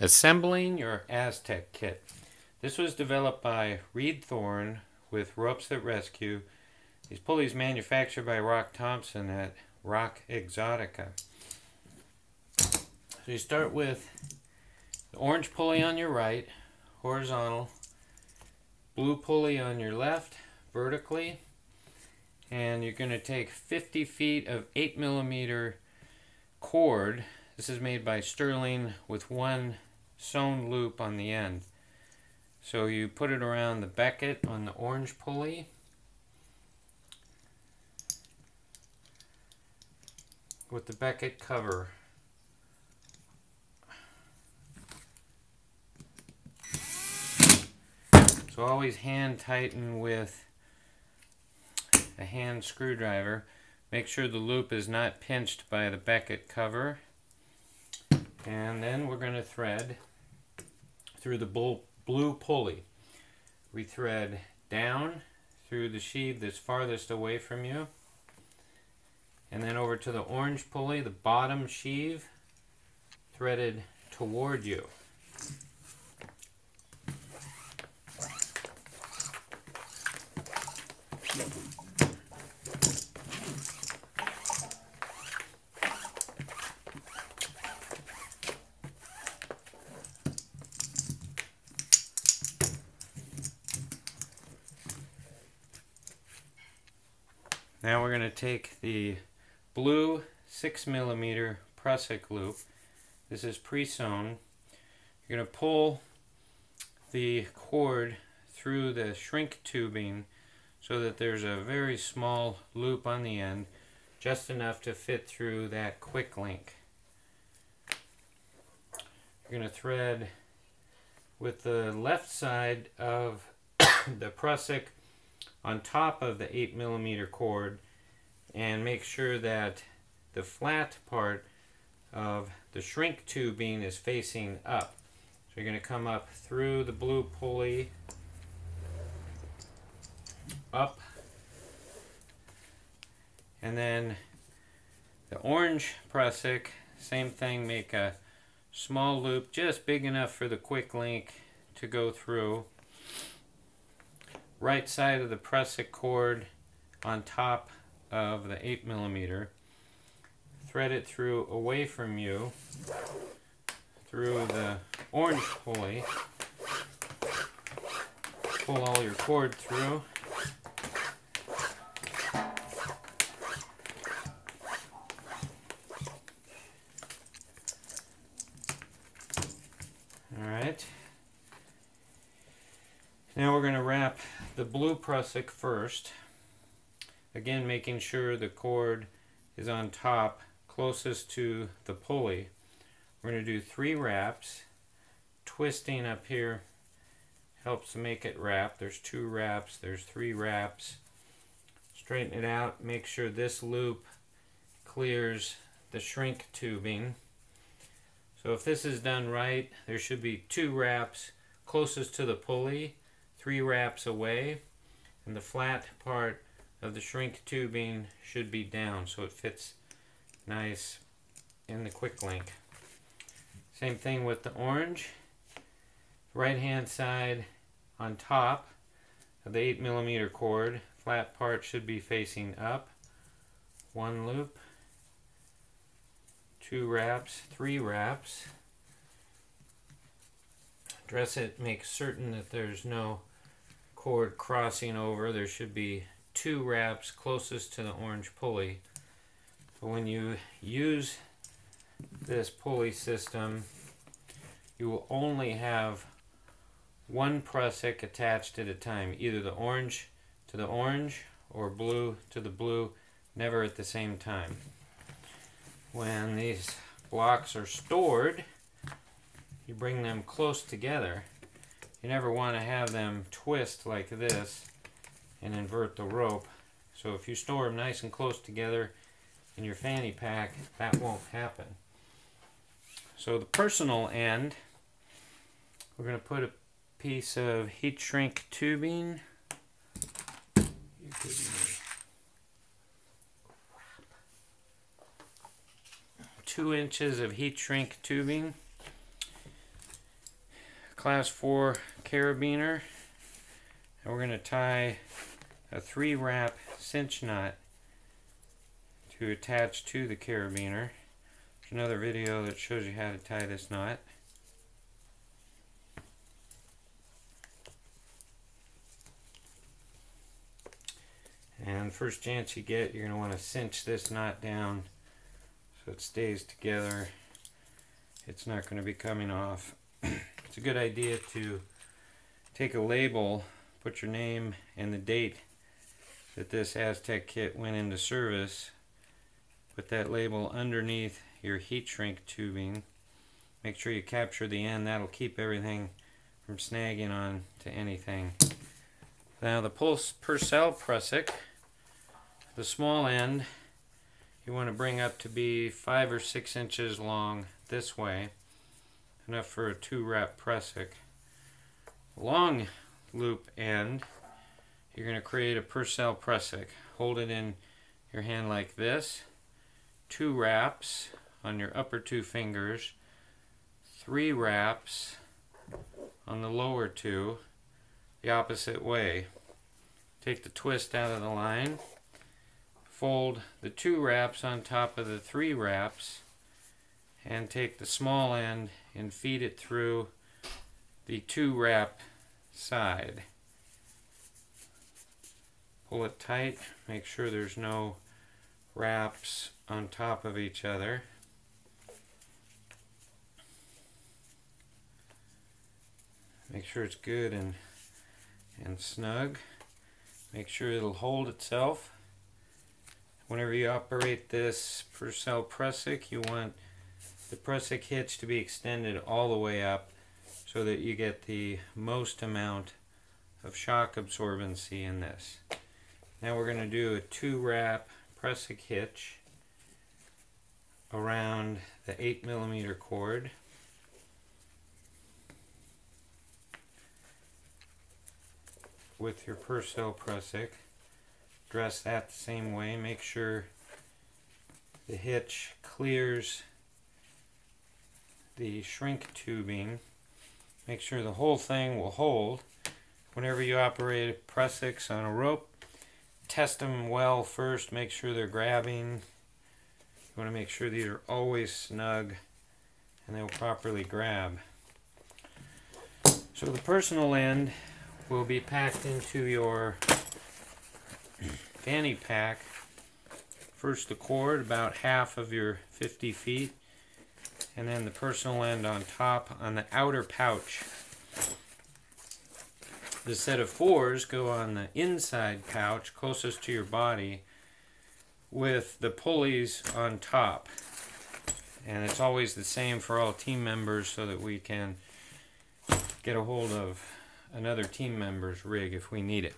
Assembling your Aztek kit. This was developed by Reed Thorne with Ropes That Rescue. These pulleys manufactured by Rock Thompson at Rock Exotica. So you start with the orange pulley on your right, horizontal, blue pulley on your left, vertically, and you're going to take 50 feet of 8mm cord. This is made by Sterling with one sewn loop on the end. So you put it around the becket on the orange pulley, with the becket cover. So always hand tighten with a hand screwdriver. Make sure the loop is not pinched by the becket cover. And then we're going to thread through the blue pulley. We thread down through the sheave that's farthest away from you, and then over to the orange pulley, the bottom sheave threaded toward you. Now we're going to take the blue 6mm prusik loop. This is pre-sewn. You're going to pull the cord through the shrink tubing so that there's a very small loop on the end, just enough to fit through that quick link. You're going to thread with the left side of the prusik on top of the 8mm cord, and make sure that the flat part of the shrink tubing is facing up. So you're going to come up through the blue pulley, up, and then the orange prusik, same thing, make a small loop just big enough for the quick link to go through. Right side of the prusik cord on top of the 8mm. Thread it through away from you through the orange pulley. Pull all your cord through. Alright. Now we're going to wrap the blue prusik first. Again, making sure the cord is on top, closest to the pulley. We're going to do 3 wraps. Twisting up here helps make it wrap. There's 2 wraps, there's 3 wraps. Straighten it out, make sure this loop clears the shrink tubing. So if this is done right, there should be 2 wraps closest to the pulley, 3 wraps away, and the flat part of the shrink tubing should be down so it fits nice in the quick link. Same thing with the orange. Right hand side on top of the 8mm cord, flat part should be facing up. 1 loop, 2 wraps, 3 wraps. Dress it, make certain that there's no cord crossing over. There should be 2 wraps closest to the orange pulley. But when you use this pulley system, you will only have 1 prusik attached at a time, either the orange to the orange or blue to the blue, never at the same time. When these blocks are stored, you bring them close together. You never want to have them twist like this and invert the rope. So if you store them nice and close together in your fanny pack, that won't happen. So the personal end, we're going to put a piece of heat shrink tubing. 2 inches of heat shrink tubing. Class 4 carabiner, and we're going to tie a 3-wrap cinch knot to attach to the carabiner. There's another video that shows you how to tie this knot. And first chance you get, you're going to want to cinch this knot down so it stays together. It's not going to be coming off. It's a good idea to take a label, put your name and the date that this Aztek kit went into service. Put that label underneath your heat shrink tubing. Make sure you capture the end. That'll keep everything from snagging on to anything. Now the purcell prusik, the small end, you want to bring up to be 5 or 6 inches long this way, enough for a 2-wrap prusik. Long loop end, you're going to create a purcell prusik. Hold it in your hand like this. 2 wraps on your upper 2 fingers. 3 wraps on the lower 2, the opposite way. Take the twist out of the line. Fold the 2 wraps on top of the 3 wraps and take the small end and feed it through the 2 wrap side. Pull it tight, make sure there's no wraps on top of each other. Make sure it's good and snug. Make sure it'll hold itself. Whenever you operate this purcell prusik, you want the prusik hitch to be extended all the way up so that you get the most amount of shock absorbency in this. Now we're going to do a 2-wrap prusik hitch around the 8mm cord. With your purcell prusik. Dress that the same way. Make sure the hitch clears the shrink tubing. Make sure the whole thing will hold. Whenever you operate prusiks on a rope, test them well first. Make sure they're grabbing. You want to make sure these are always snug and they'll properly grab. So the personal end will be packed into your fanny pack. First the cord, about half of your 50 feet, and then the personal end on top on the outer pouch. The set of 4s go on the inside pouch closest to your body with the pulleys on top. And it's always the same for all team members so that we can get a hold of another team member's rig if we need it.